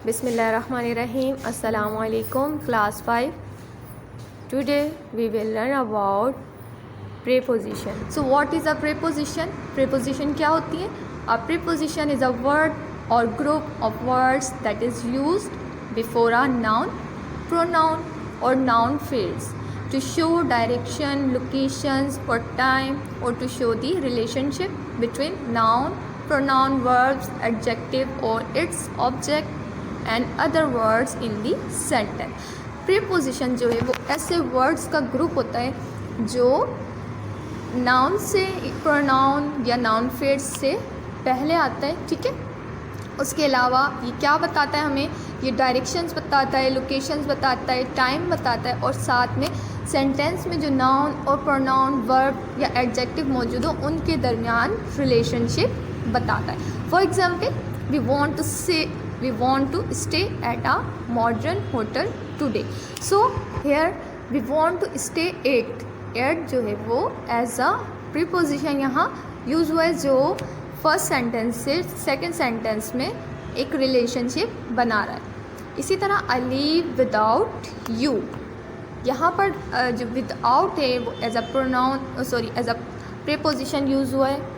Bismillahirrahmanirrahim. Assalamu alaikum. Class 5. Today we will learn about preposition. So what is a preposition? Preposition क्या होती है? A preposition is a word or group of words that is used before a noun, pronoun or noun phrase to show direction, locations or time, or to show the relationship between noun, pronoun, verbs, adjective or its object and other words in the sentence. Preposition जो है वो ऐसे words का group होता है जो noun से, pronoun या नाउन फ्रेज से पहले आता है. ठीक है, उसके अलावा ये क्या बताता है हमें? ये डायरेक्शंस बताता है, लोकेशंस बताता है, टाइम बताता है, और साथ में सेंटेंस में जो नाउन और प्रोनाउन, वर्ब या एडजेक्टिव मौजूद हो उनके दरमियान रिलेशनशिप बताता है. For example, we want to stay at a modern hotel today. So here we want to stay at जो है वो एज अ प्रीपोजिशन यहाँ यूज़ हुआ है, जो फर्स्ट सेंटेंस से सेकंड सेंटेंस में एक रिलेशनशिप बना रहा है. इसी तरह आई लीव विदाउट यू, यहाँ पर जो विदाउट है वो as a pronoun as a preposition use हुआ है.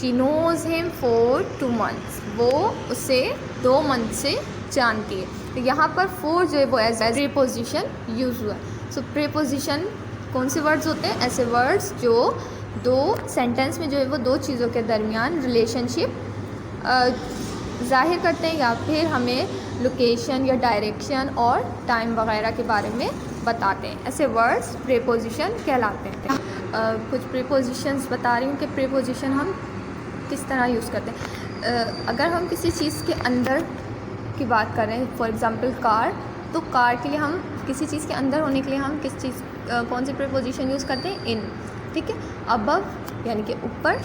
She knows him for 2 months. वो उसे 2 मंथ से जानती है. तो यहाँ पर for जो है वो एज प्रीपोजिशन यूज़ हुआ है. सो प्रीपोजिशन कौन से वर्ड्स होते हैं? ऐसे वर्ड्स जो दो सेंटेंस में जो है वो दो चीज़ों के दरमियान रिलेशनशिप ज़ाहिर करते हैं, या फिर हमें लोकेशन या डायरेक्शन और टाइम वगैरह के बारे में बताते हैं. ऐसे वर्ड्स प्रीपोजिशन कहलाते हैं. कुछ प्रीपोजिशंस बता रही हूँ कि प्रीपोजिशन हम किस तरह यूज़ करते हैं. अगर हम किसी चीज़ के अंदर की बात कर रहे हैं, फॉर एग्ज़ाम्पल कार, तो कार के लिए हम किसी चीज़ के अंदर होने के लिए हम किस चीज़ कौन सी प्रीपोजिशन यूज़ करते हैं? इन. ठीक है. अबव यानी कि ऊपर,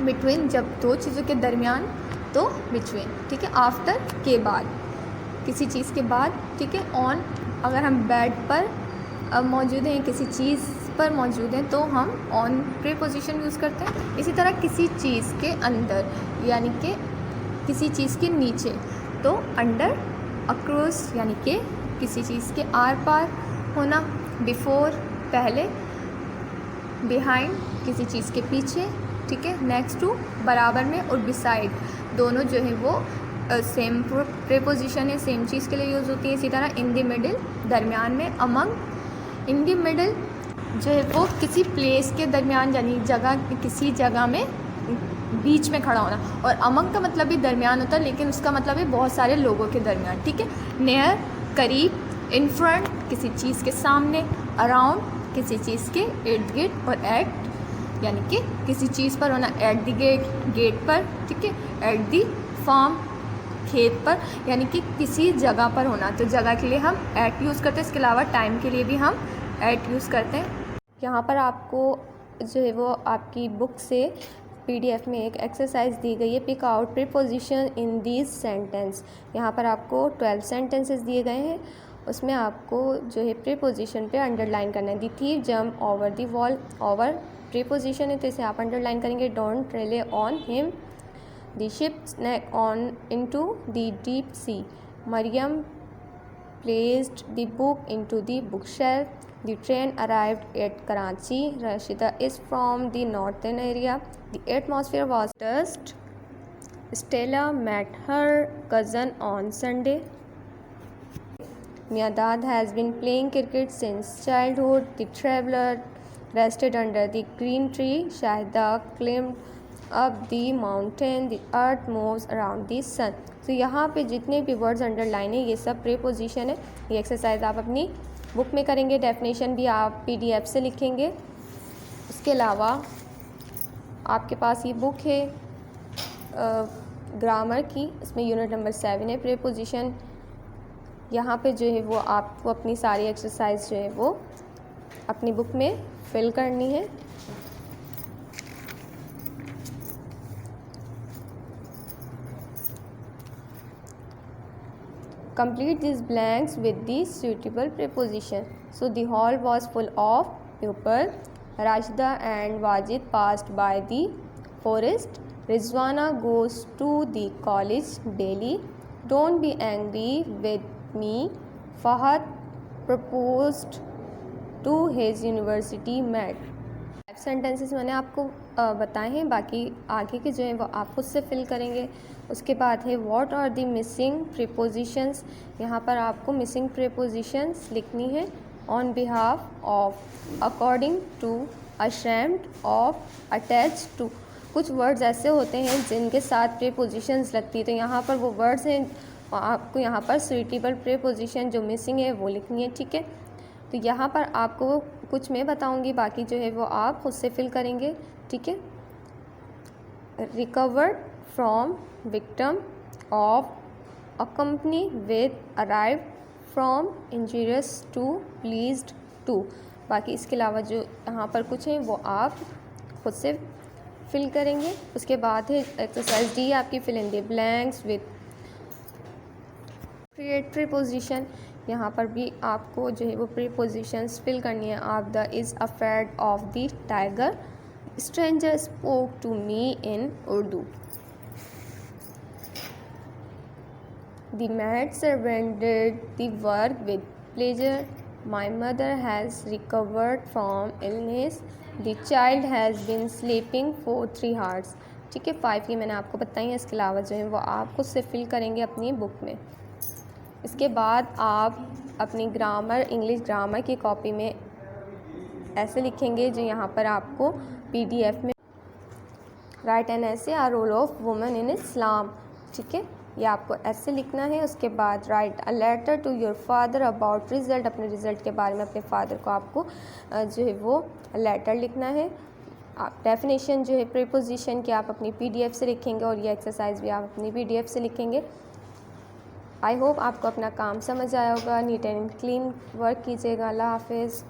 बिटवीन जब दो चीज़ों के दरमियान तो बिटवीन. ठीक है. आफ्टर के बाद, किसी चीज़ के बाद. ठीक है. ऑन, अगर हम बेड पर मौजूद हैं, किसी चीज़ पर मौजूद हैं, तो हम ऑन प्रीपोजिशन यूज़ करते हैं. इसी तरह किसी चीज़ के अंदर यानी कि किसी चीज़ के नीचे, तो अंडर. अक्रॉस यानी कि किसी चीज़ के आर पार होना. बिफोर पहले. बिहाइंड किसी चीज़ के पीछे. ठीक है. नेक्स्ट टू बराबर में, और बिसाइड दोनों जो है वो सेम प्रीपोजिशन है, सेम चीज़ के लिए यूज़ होती है. इसी तरह इन द मिडिल दरमियान में. अमंग, इन द मिडिल जो है वो किसी प्लेस के दरमियान, यानी जगह, किसी जगह में बीच में खड़ा होना. और अमंग का मतलब भी दरमियान होता है, लेकिन उसका मतलब है बहुत सारे लोगों के दरमियान. ठीक है. नियर करीब. इन फ्रंट किसी चीज़ के सामने. अराउंड किसी चीज़ के इर्द गिर्द. और एट यानी कि किसी चीज़ पर होना. एट द गेट, गेट पर. ठीक है. एट द फार्म, खेत पर, यानी कि किसी जगह पर होना. तो जगह के लिए हम एट यूज़ करते हैं. इसके अलावा टाइम के लिए भी हम एट यूज़ करते हैं. यहाँ पर आपको जो है वो आपकी बुक से PDF में एक एक्सरसाइज दी गई है. Pick out preposition in these sentence. यहाँ पर आपको 12 सेंटेंसेस दिए गए हैं. उसमें आपको जो है प्रीपोजिशन पे अंडरलाइन करना है. The thief jump over the wall. Over preposition है तो इसे आप अंडरलाइन करेंगे. Don't rely on him. The ship sank on into the deep sea. Mariam placed the book into the bookshelf. The train arrived at Karachi. Rashida is from the northern area. The atmosphere was dust. Stella met her cousin on Sunday. Miadad has been playing cricket since childhood. The traveler rested under the green tree. Shahida climbed up the mountain. The earth moves around the sun. तो यहाँ पे जितने भी words underline है ये सब preposition है. ये एक्सरसाइज आप अपनी बुक में करेंगे. डेफिनेशन भी आप PDF से लिखेंगे. उसके अलावा आपके पास ये बुक है ग्रामर की, इसमें यूनिट नंबर 7 है प्रीपोजिशन. यहाँ पे जो है वो आपको अपनी सारी एक्सरसाइज जो है वो अपनी बुक में फिल करनी है. Complete these blanks with the suitable preposition. So the hall was full of people. Rashida and Wajid passed by the forest. Rizwana goes to the college daily. Don't be angry with me, Fahad proposed to his university mate. 5 sentences मैंने आपको बताए हैं, बाकी आगे के जो हैं वो आप खुद से फिल करेंगे। उसके बाद है what are the missing prepositions. यहाँ पर आपको मिसिंग प्रीपोजिशंस लिखनी है। On behalf of, according to, ashamed of, attach to. कुछ वर्ड्स ऐसे होते हैं जिनके साथ प्रीपोजिशंस लगती है, तो यहाँ पर वो वर्ड्स हैं, आपको यहाँ पर सुइटेबल प्रीपोजिशन जो मिसिंग है वो लिखनी है, ठीक है। तो यहाँ पर आपको कुछ मैं बताऊँगी, बाकी जो है वो आप खुद से फिल करेंगे, ठीक है। Recovered from, victim of, a company with, arrive from, injurious to, pleased to. बाकी इसके अलावा जो यहाँ पर कुछ हैं वो आप खुद से फिल करेंगे। उसके बाद है एक्सरसाइज डी आपकी, fill in the blanks with create preposition. यहाँ पर भी आपको जो है वो प्रीपोजिशंस फिल करनी है। आप the is afraid of the tiger, stranger spoke to me in Urdu. The mad servant did the work with pleasure, my mother has recovered from illness, the child has been sleeping for 3 hours। ठीक है, 5 ये मैंने आपको बताई हैं। इसके अलावा जो है वो आप खुद से फिल करेंगे अपनी बुक में। इसके बाद आप अपनी ग्रामर, इंग्लिश ग्रामर की कॉपी में ऐसे लिखेंगे जो यहाँ पर आपको PDF में, write an essay a role of women in Islam. ठीक है, ये आपको ऐसे लिखना है। उसके बाद write a letter to your father about result, अपने रिज़ल्ट के बारे में अपने फादर को आपको जो है वो लेटर लिखना है। आप डेफिनेशन जो है प्रीपोजिशन की आप अपनी PDF से लिखेंगे और ये एक्सरसाइज भी आप अपनी PDF से लिखेंगे। आई होप आपको अपना काम समझ आया होगा। नीट एंड क्लीन वर्क कीजिएगा। अल्लाह हाफिज़।